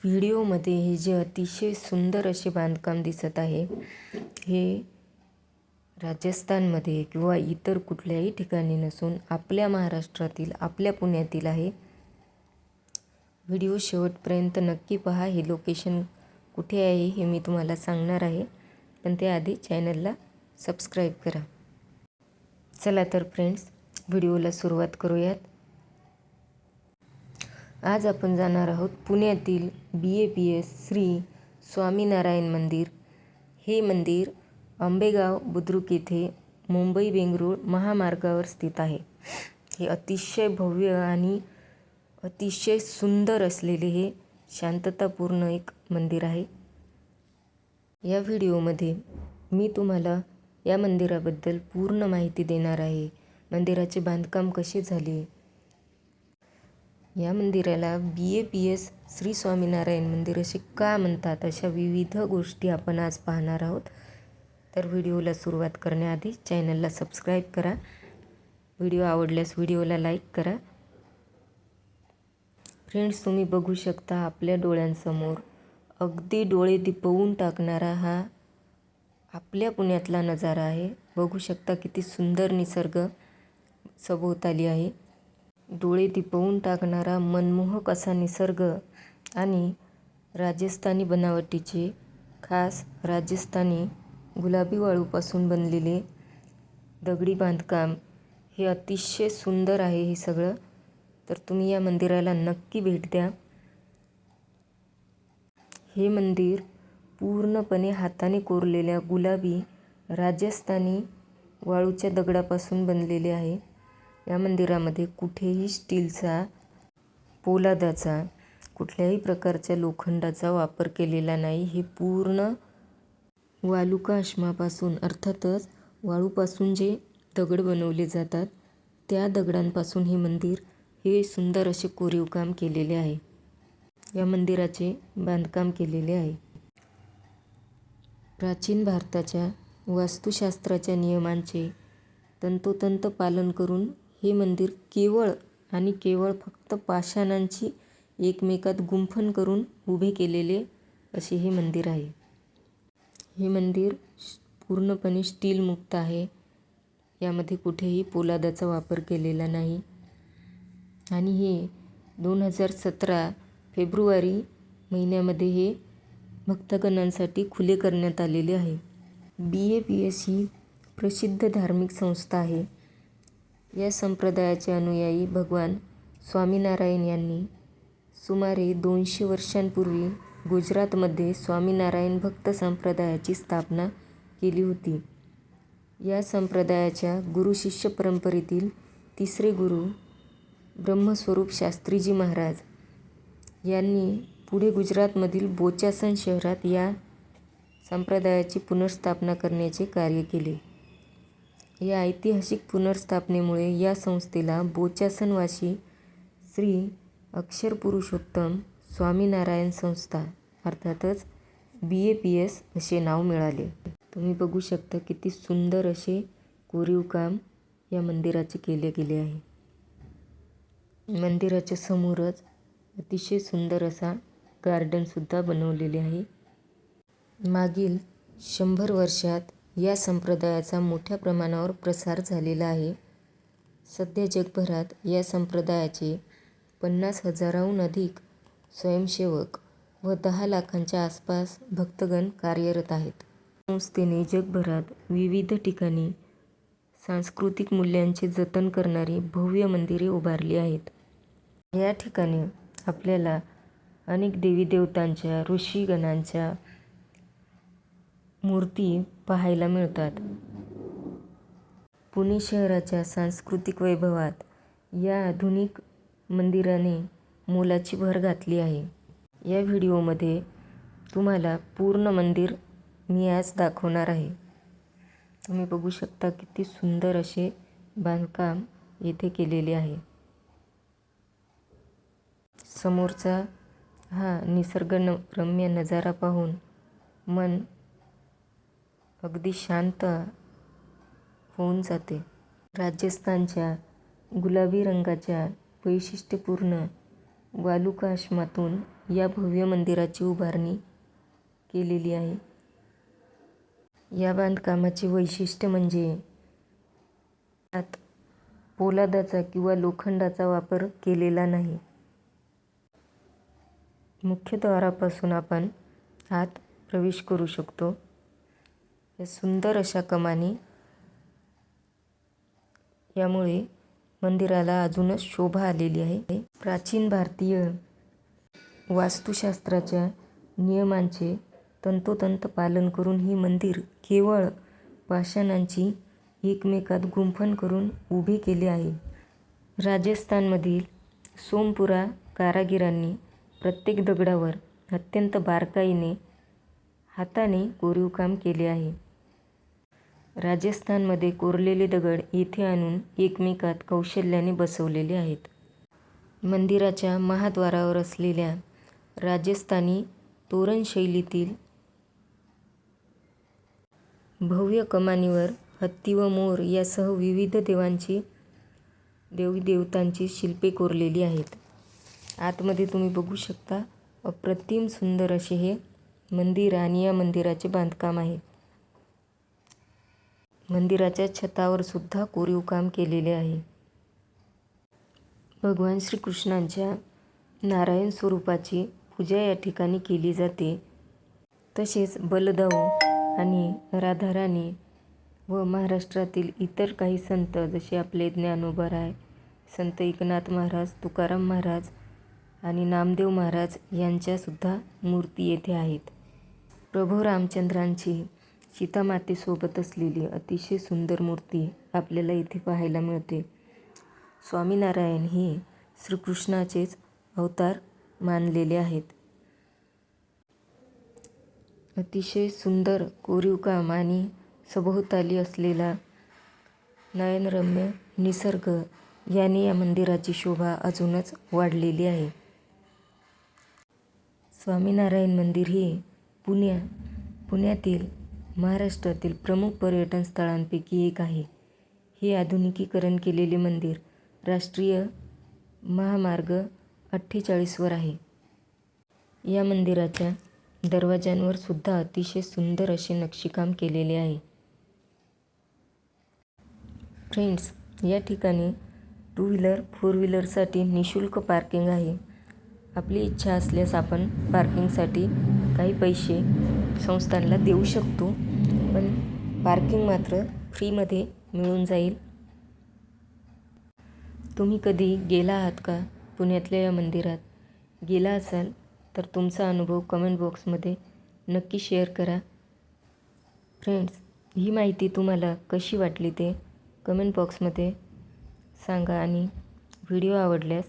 व्हिडिओमध्ये हे जे अतिशय सुंदर असे बांधकाम दिसत आहे, हे राजस्थानमध्ये किंवा इतर कुठल्याही ठिकाणी नसून आपल्या महाराष्ट्रातील, आपल्या पुण्यातील आहे. व्हिडिओ शेवटपर्यंत नक्की पहा. हे लोकेशन कुठे आहे हे मी तुम्हाला सांगणार आहे, पण त्याआधी चॅनलला सबस्क्राईब करा. चला तर फ्रेंड्स, व्हिडिओला सुरुवात करूयात. आज आपण जाणार आहोत पुण्यातील BAPS श्री स्वामीनारायण मंदिर. हे मंदिर आंबेगाव बुद्रुक येथे मुंबई बेंगळूर महामार्गावर स्थित आहे. हे अतिशय भव्य आणि अतिशय सुंदर असलेले हे शांततापूर्ण एक मंदिर आहे. या व्हिडिओमध्ये मी तुम्हाला या मंदिराबद्दल पूर्ण माहिती देणार आहे. मंदिराचे बांधकाम कसे झाले, या मंदिराला BAPS श्री स्वामीनारायण मंदिर असे का म्हणतात, अशा विविध गोष्टी आपण आज पाहणार आहोत. तर व्हिडिओला सुरुवात करण्याआधी चॅनलला सबस्क्राईब करा. व्हिडिओ आवडल्यास व्हिडिओला लाईक करा. फ्रेंड्स, तुम्ही बघू शकता आपल्या डोळ्यांसमोर अगदी डोळे दिपवून टाकणारा हा आपल्या पुण्यातला नजारा आहे. बघू शकता किती सुंदर निसर्ग सभोवताली आहे. डोळे दिपवून टाकणारा मनमोहक असा निसर्ग आणि राजस्थानी बनावटीचे, खास राजस्थानी गुलाबी वाळूपासून बनलेले दगडी बांधकाम, हे अतिशय सुंदर आहे हे सगळं. तर तुम्ही या मंदिराला नक्की भेट द्या. हे मंदिर पूर्णपणे हाताने कोरलेल्या गुलाबी राजस्थानी वाळूच्या दगडापासून बनलेले आहे. या मंदिरामध्ये कुठेही स्टीलचा, पोलादाचा, कुठल्याही प्रकारच्या लोखंडाचा वापर केलेला नाही. हे पूर्ण वालुका अश्मापासून, अर्थातच वाळूपासून जे दगड बनवले जातात त्या दगडांपासून हे मंदिर, हे सुंदर असे कोरीवकाम केलेले आहे. या मंदिराचे बांधकाम केलेले आहे. प्राचीन भारताच्या वास्तुशास्त्राच्या नियमांचे तंतोतंत पालन करून हे मंदिर केवळ आणि केवळ फक्त पाषाणांची एकमेकात गुंफण करून उभे केलेले असे हे मंदिर आहे. हे मंदिर पूर्णपणे स्टील मुक्त आहे. यामध्ये कुठेही पोलादाचा वापर केलेला नाही. आणि हे 2017 फेब्रुवारी महिन्यामध्ये हे भक्तगणांसाठी खुले करण्यात आलेले आहे. BAPS ही प्रसिद्ध धार्मिक संस्था आहे. या संप्रदायाचे अनुयायी भगवान स्वामीनारायण यांनी सुमारे 200 वर्षांपूर्वी गुजरातमध्ये स्वामीनारायण भक्त संप्रदायाची स्थापना केली होती. या संप्रदायाच्या गुरुशिष्य परंपरेतील तिसरे गुरु ब्रह्मस्वरूप शास्त्रीजी महाराज यांनी पुढे गुजरातमधील बोचासन शहरात या संप्रदायाची पुनर्स्थापना करण्याचे कार्य केले. या ऐतिहासिक पुनर्स्थापनेमुळे या संस्थेला बोचासनवासी श्री अक्षरपुरुषोत्तम स्वामीनारायण संस्था, अर्थातच BAPS असे नाव मिळाले. तुम्ही बघू शकता किती सुंदर असे कोरीवकाम या मंदिराचे केले गेले आहे. मंदिराच्या समोरच अतिशय सुंदर असा गार्डनसुद्धा बनवलेले आहे. मागील 100 वर्षात या संप्रदायाचा मोठ्या प्रमाणावर प्रसार झालेला आहे. सध्या जगभरात या संप्रदायाचे 50,000हून अधिक स्वयंसेवक व 10 लाखांच्या आसपास भक्तगण कार्यरत आहेत. संस्थेने जगभरात विविध ठिकाणी सांस्कृतिक मूल्यांचे जतन करणारी भव्य मंदिरे उभारली आहेत. या ठिकाणी आपल्याला अनेक देवीदेवतांच्या, ऋषीगणांच्या मूर्ती पाहायला मिळतात. पुणे शहराच्या सांस्कृतिक वैभवात या आधुनिक मंदिराने मोलाची भर घातली आहे. या व्हिडिओमध्ये तुम्हाला पूर्ण मंदिर मी आज दाखवणार आहे. तुम्ही बघू शकता किती सुंदर असे बांधकाम येथे केलेले आहे. समोरचा हा निसर्गरम्य नजारा पाहून मन अगदी शांत होऊन जाते. राजस्थानच्या गुलाबी रंगाच्या वैशिष्ट्यपूर्ण वालुका अश्मातून या भव्य मंदिराची उभारणी केलेली आहे. या बांधकामाचे वैशिष्ट्य म्हणजे यात पोलादाचा किंवा लोखंडाचा वापर केलेला नाही. मुख्य द्वारापासून आपण आत प्रवेश करू शकतो. या सुंदर अशा कमानी यामुळे मंदिराला अजूनच शोभा आलेली आहे. प्राचीन भारतीय वास्तुशास्त्राच्या नियमांचे तंतोतंत पालन करून ही मंदिर केवळ पाषाणांची एकमेकात गुंफण करून उभे केले आहे. राजस्थानमधील सोमपुरा कारागिरांनी प्रत्येक दगडावर अत्यंत बारकाईने हाताने कोरीवकाम केले आहे. राजस्थानमध्ये कोरलेले दगड येथे आणून एकमेकात कौशल्याने बसवलेले आहेत. मंदिराच्या महाद्वारावर असलेल्या राजस्थानी तोरण शैलीतील भव्य कमानीवर हत्ती व मोर यासह विविध देवी देवतांची शिल्पे कोरलेली आहेत. आतमध्ये तुम्ही बघू शकता अप्रतिम सुंदर असे हे मंदिर आणि या मंदिराचे बांधकाम आहे. मंदिराच्या छतावर सुद्धा कोरीवकाम केलेले आहे. भगवान श्रीकृष्णांच्या नारायण स्वरूपाची पूजा या ठिकाणी केली जाते. तसेच बलदाऊ आणि राधाराणी व महाराष्ट्रातील इतर काही संत जसे आपले ज्ञानोबा राय, संत एकनाथ महाराज, तुकाराम महाराज आणि नामदेव महाराज यांच्यासुद्धा मूर्ती येथे आहेत. प्रभू रामचंद्रांची सीतामातेसोबत असलेली अतिशय सुंदर मूर्ती आपल्याला इथे पाहायला मिळते. स्वामीनारायण हे श्रीकृष्णाचेच अवतार मानलेले आहेत. अतिशय सुंदर कोरीवकाम आणि सभोवताली असलेला नयनरम्य निसर्ग याने या मंदिराची शोभा अजूनच वाढलेली आहे. स्वामीनारायण मंदिर हे पुण्यातील महाराष्ट्रातील प्रमुख पर्यटन स्थळांपैकी एक आहे. हे आधुनिकीकरण केलेले मंदिर राष्ट्रीय महामार्ग 48 वर आहे. या मंदिराच्या दरवाजांवर सुद्धा अतिशय सुंदर असे नक्षीकाम केलेले आहे. फ्रेंड्स, या ठिकाणी 2 व्हीलर 4 व्हीलरसाठी निःशुल्क पार्किंग आहे. आपली इच्छा असल्यास आपण पार्किंगसाठी काही पैसे संस्थानला देऊ शकतो, पण पार्किंग मात्र फ्रीमध्ये मिळून जाईल. तुम्ही कधी गेला आहात का पुण्यातल्या या मंदिरात? गेला असाल तर तुमचा अनुभव कमेंट बॉक्समध्ये नक्की शेअर करा. फ्रेंड्स, ही माहिती तुम्हाला कशी वाटली ते कमेंट बॉक्समध्ये सांगा आणि व्हिडिओ आवडल्यास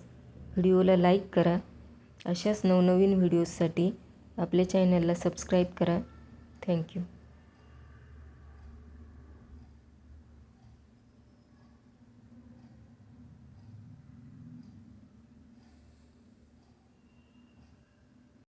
व्हिडिओला लाईक करा. अशाच नवनवीन व्हिडिओजसाठी आपल्या चॅनलला सबस्क्राईब करा. थँक्यू.